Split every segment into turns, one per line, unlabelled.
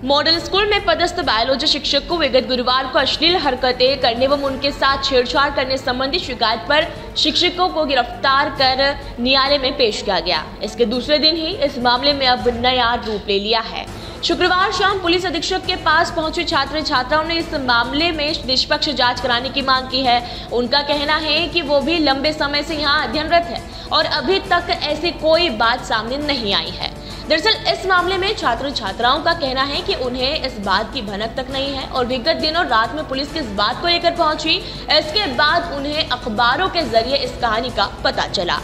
Model school में पदस्थ biology शिक्षक को विगत गुरुवार को अश्लील हरकतें करने एवं उनके साथ छेड़छाड़ करने संबंधी शिकायत पर शिक्षकों को गिरफ्तार कर न्यायालय में पेश किया गया। इसके दूसरे दिन ही इस मामले में अब नया रूप ले लिया है। शुक्रवार शाम पुलिस अधीक्षक के पास पहुंचे छात्र छात्राओं ने इस मामले में निष्पक्ष जांच कराने की मांग की है। उनका कहना है कि वो भी लंबे समय से यहां अध्ययनरत है और अभी तक ऐसी कोई बात सामने नहीं आई है। दरअसल इस मामले में छात्र छात्राओं का कहना है कि उन्हें इस बात की भनक तक नहीं है और विगत दिनों रात में पुलिस किस बात को लेकर पहुंची, इसके बाद उन्हें अखबारों के जरिए इस कहानी का पता चला।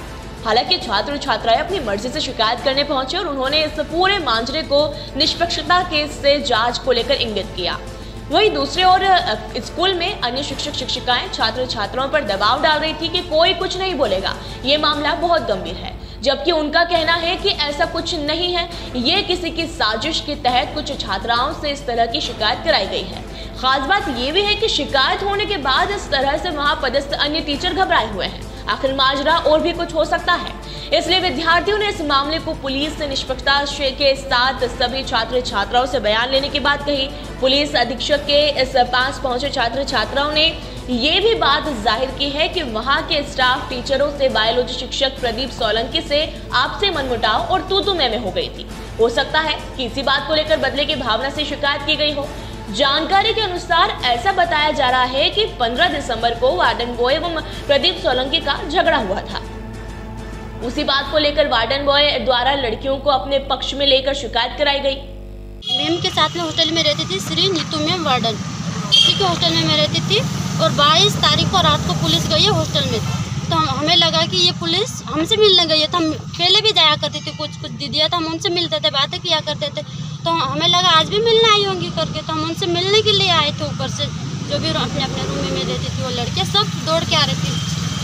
हालांकि छात्र छात्राएं अपनी मर्जी से शिकायत करने पहुंचे और उन्होंने इस पूरे मांझरे को निष्पक्षता के से जांच को लेकर इंगित किया। वहीं दूसरी ओर स्कूल में अन्य शिक्षक शिक्षिकाएं छात्र छात्राओं पर दबाव डाल रही थी कि कोई कुछ नहीं बोलेगा, ये मामला बहुत गंभीर है, जबकि उनका कहना है कि ऐसा कुछ नहीं है, ये किसी की साजिश के तहत कुछ छात्राओं से इस तरह की शिकायत कराई गई है। खास बात ये भी है कि शिकायत होने के बाद इस तरह से वहां पदस्थ अन्य टीचर घबराए हुए हैं। आखिर माजरा और भी कुछ हो सकता है, इसलिए विद्यार्थियों ने इस मामले को पुलिस से निष्पक्षता के साथ सभी छात्र छात्राओं से बयान लेने की बात कही। पुलिस अधीक्षक के इस पास पहुंचे छात्र छात्राओं ने ये भी बात जाहिर की है कि वहां के स्टाफ टीचरों से बायोलॉजी शिक्षक प्रदीप सोलंकी से आपसी मनमुटाव और तू मैं हो गई थी। हो सकता है कि इसी बात को लेकर बदले की भावना से शिकायत की गई हो। जानकारी के अनुसार ऐसा बताया जा रहा है कि 15 दिसंबर को वार्डन बॉय एवं प्रदीप सोलंकी का झगड़ा हुआ था। उसी बात को लेकर वार्डन बॉय द्वारा लड़कियों को अपने पक्ष में लेकर शिकायत कराई गई।
मैम के साथ में हॉस्टल में रहती थी श्री नीतू मैम वार्डन, उसी के हॉस्टल में मैं रहती थी और 22 तारीख को रात को पुलिस गई है हॉस्टल में। तो हमें लगा कि ये पुलिस हमसे मिलने गई है। तो हम पहले भी जाया करते थे, कुछ दीदियाँ तो हम उनसे मिलते थे, बातें किया करते थे। तो हमें लगा आज भी मिलने आई होंगी करके, तो हम उनसे मिलने के लिए आए थे। ऊपर से जो भी अपने अपने रूम में रहती थी वो लड़कियाँ सब दौड़ के आ रही थी।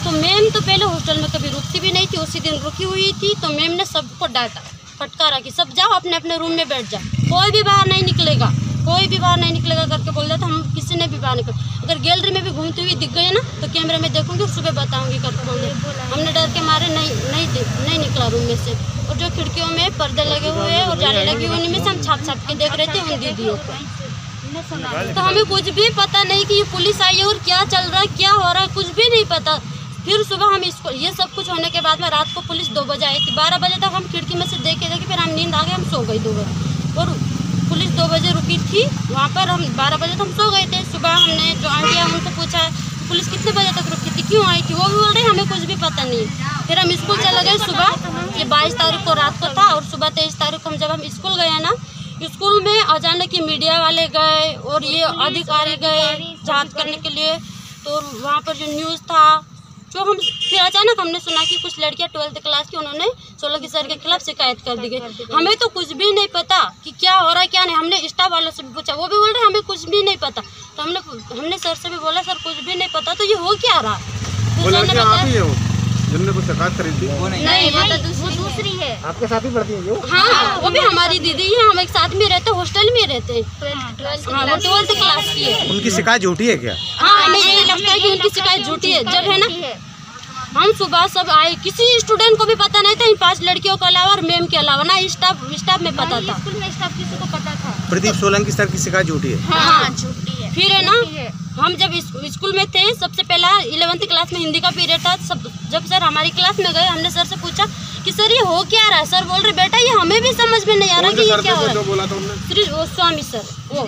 तो मैम तो पहले हॉस्टल में कभी रुकती भी नहीं थी, उसी दिन रुकी हुई थी। तो मैम ने सबको डांटा, फटकारा कि सब जाओ अपने अपने रूम में बैठ जाओ, कोई भी बाहर नहीं निकलेगा, कोई भी बाहर नहीं निकलेगा करके बोल रहा था। हम किसी ने भी बाहर निकल, अगर गैलरी में भी घूमती हुई दिख गई ना तो कैमरे में देखूंगी और सुबह बताऊंगी करके बोल रहे। हमने डर के मारे नहीं निकला रूम में से। और जो खिड़कियों में पर्दे लगे हुए हैं और जाली लगी हुई, उनमें से हम छाप के देख रहे थे उन दीदियों को। तो हमें कुछ भी पता नहीं कि ये पुलिस आई है और क्या चल रहा है, क्या हो रहा है, कुछ भी नहीं पता। फिर सुबह हम इसको ये सब कुछ होने के बाद में रात को पुलिस 2 बजे आई थी। 12 बजे तक हम खिड़की में से देखे फिर हम नींद आ गए, हम सो गए 2 बजे। और पुलिस 2 बजे रुकी थी वहाँ पर, हम 12 बजे तक हम सो गए थे। सुबह हमने जो आंटियाँ उनको पूछा पुलिस कितने बजे तक रुकी थी, क्यों आई थी, वो भी बोल रहे हमें कुछ भी पता नहीं। फिर हम स्कूल चले गए सुबह, ये 22 तारीख को रात को था और सुबह 23 तारीख को जब हम स्कूल गए ना, स्कूल में अचानक ही मीडिया वाले गए और ये अधिकारी गए जाँच करने के लिए। तो वहाँ पर जो न्यूज़ था जो हम फिर अचानक हमने सुना कि कुछ लड़कियां 12th क्लास की उन्होंने सोलंकी सर के खिलाफ शिकायत कर दी गई। हमें तो कुछ भी नहीं पता कि क्या हो रहा है क्या नहीं। हमने स्टाफ वालों से भी पूछा, वो भी बोल रहे हमें कुछ भी नहीं पता। तो हमने सर से भी बोला सर कुछ भी नहीं पता, तो ये हो क्या रहा। तो सर ने बताया
जिनने कुछ शिकायत करी थी वो
नहीं, वो दूसरी है।
आपके साथ ही पढ़ती है जो?
हाँ, वो भी हमारी दीदी है, हम एक साथ में रहते, हॉस्टल में रहते हैं। हाँ, वो 12th क्लास की है।
उनकी शिकायत झूठी है क्या?
हाँ, हमें यही लगता है कि उनकी शिकायत झूठी है। जब है ना हम सुबह सब आए, किसी स्टूडेंट को भी पता नहीं था इन 5 लड़कियों के अलावा और मैम के अलावा, ना स्टाफ में पता था।
स्कूल में स्टाफ किसी को पता था।
प्रदीप सोलंकी सर की शिकायत झूठी है।
हाँ, झूठी है। फिर है ना हम जब स्कूल में थे, सबसे पहला 11th क्लास में हिंदी का पीरियड था। जब सर हमारी क्लास में गए, हमने सर से पूछा कि सर ये हो क्या रहा है। सर बोल रहे बेटा ये हमें भी समझ में नहीं आ रहा कि ये क्या हो रहा है। श्री स्वामी सर वो,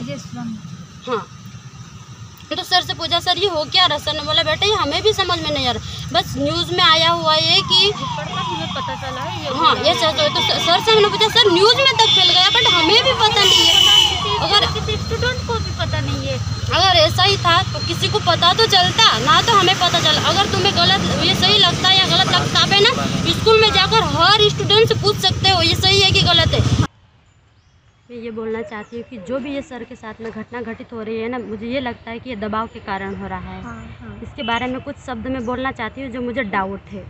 हाँ। तो सर से पूछा सर ये हो क्या रहा। सर ने बोला बेटा ये हमें भी समझ में नहीं आ रहा, बस न्यूज़ में आया हुआ ये कि
पता चला है।
हाँ ये सर। तो सर से हमने पूछा सर न्यूज़ में तक फैल गया बट हमें भी पता नहीं है। अगर
किसी स्टूडेंट को भी पता नहीं है,
अगर ऐसा ही था तो किसी को पता तो चलता ना, तो हमें पता चला। अगर तुम्हें गलत ये सही लगता है या गलत लगता है ना, स्कूल में जाकर हर स्टूडेंट से पूछ सकते हो ये सही है कि गलत है। मैं ये बोलना चाहती हूँ कि जो भी ये सर के साथ में घटना घटित हो रही है ना, मुझे ये लगता है कि ये दबाव के कारण हो रहा है। इसके बारे में कुछ शब्द मैं बोलना चाहती हूँ जो मुझे डाउट है।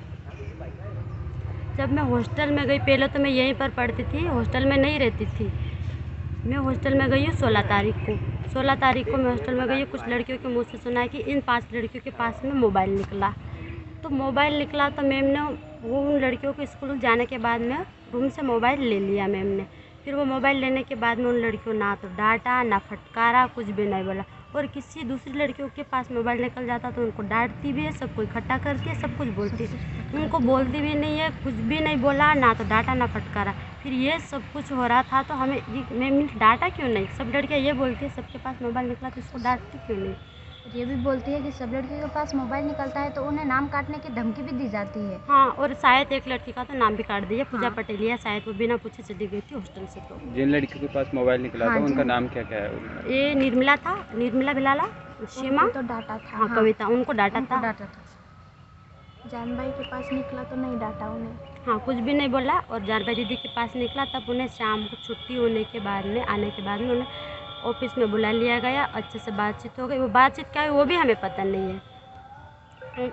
जब मैं हॉस्टल में गई, पहले तो मैं यहीं पर पढ़ती थी, हॉस्टल में नहीं रहती थी। मैं हॉस्टल में गई हूँ 16 तारीख को। 16 तारीख को मैं हॉस्टल में गई हूँ। कुछ लड़कियों के मुँह से सुना है कि इन 5 लड़कियों के पास में मोबाइल निकला। तो मोबाइल निकला तो मैम ने वो उन लड़कियों को स्कूल जाने के बाद में रूम से मोबाइल ले लिया मैम ने। फिर वो मोबाइल लेने के बाद में उन लड़कियों ना तो डांटा ना फटकारा, कुछ भी नहीं बोला। और किसी दूसरी लड़कियों के पास मोबाइल निकल जाता तो उनको डांटती भी है, सबको इकट्ठा करती है, सब कुछ बोलती है। उनको बोलती भी नहीं है, कुछ भी नहीं बोला, ना तो डांटा ना फटकारा। फिर ये सब कुछ हो रहा था तो हमें मैं डांटा क्यों नहीं? सब लड़कियाँ ये बोलती है सबके पास मोबाइल निकला तो इसको डांटती क्यों नहीं?
ये भी बोलती है कि सब लड़कियों के पास मोबाइल निकलता है तो उन्हें नाम काटने की धमकी भी दी जाती है।
हाँ, और शायद एक लड़की का तो नाम भी काट दिया, पूजा पटेलिया, शायद वो बिना पूछे चली गई थी हॉस्टल से। तो
जिन लड़कियों के पास मोबाइल निकला था उनका नाम क्या क्या है?
ये निर्मला था, निर्मला भिलाला, सीमा
तो डाटा था।
हाँ, कविता, उनको डांटा था।
जान भाई के पास निकला तो नहीं डांटा उन्हें।
हाँ, कुछ भी नहीं बोला। और जानबाई दीदी के पास निकला तब उन्हें शाम को छुट्टी होने के बाद में आने के बाद में उन्हें ऑफिस में बुला लिया गया, अच्छे से बातचीत हो गई। वो बातचीत क्या है वो भी हमें पता नहीं है।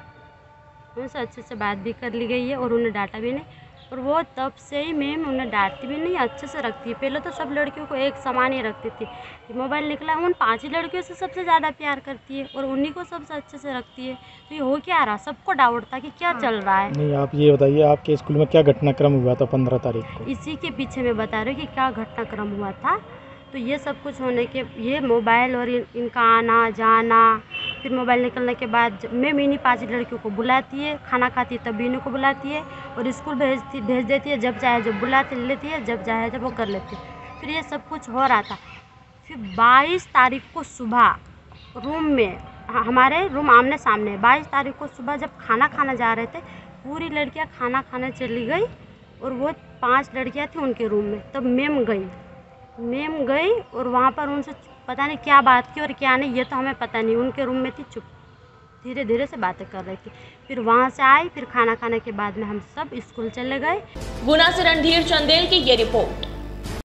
उनसे अच्छे से बात भी कर ली गई है और उन्हें डांटा भी नहीं। और वो तब से ही मैम उन्हें डांटती भी नहीं, अच्छे से रखती है। पहले तो सब लड़कियों को एक समान ही रखती थी। मोबाइल निकला उन 5 ही लड़कियों से सबसे ज़्यादा प्यार करती है और उन्हीं को सबसे अच्छे से रखती है। तो ये हो क्या रहा, सबको डाउट था कि क्या चल रहा है।
नहीं, आप ये बताइए आपके स्कूल में क्या घटनाक्रम हुआ था 15 तारीख को?
इसी के पीछे मैं बता रही हूँ कि क्या घटनाक्रम हुआ था। तो ये सब कुछ होने के, ये मोबाइल और इनका आना जाना, फिर मोबाइल निकलने के बाद मैम इन्हीं 5 लड़कियों को बुलाती है, खाना खाती है तब इन्हीं को बुलाती है और स्कूल भेज देती है। जब चाहे जब बुलाती लेती है, जब चाहे जब वो कर लेती है। फिर ये सब कुछ हो रहा था। फिर 22 तारीख को सुबह रूम में, हमारे रूम आमने सामने, 22 तारीख को सुबह जब खाना खाना जा रहे थे, पूरी लड़कियाँ खाना खाने चली गई और वो 5 लड़कियाँ थी उनके रूम में। तब मैम गई और वहाँ पर उनसे पता नहीं क्या बात की और क्या नहीं, ये तो हमें पता नहीं। उनके रूम में थी, चुप धीरे धीरे से बातें कर रही थी। फिर वहाँ से आई, फिर खाना खाने के बाद में हम सब स्कूल चले गए।
गुना से रणधीर चंदेल की ये रिपोर्ट।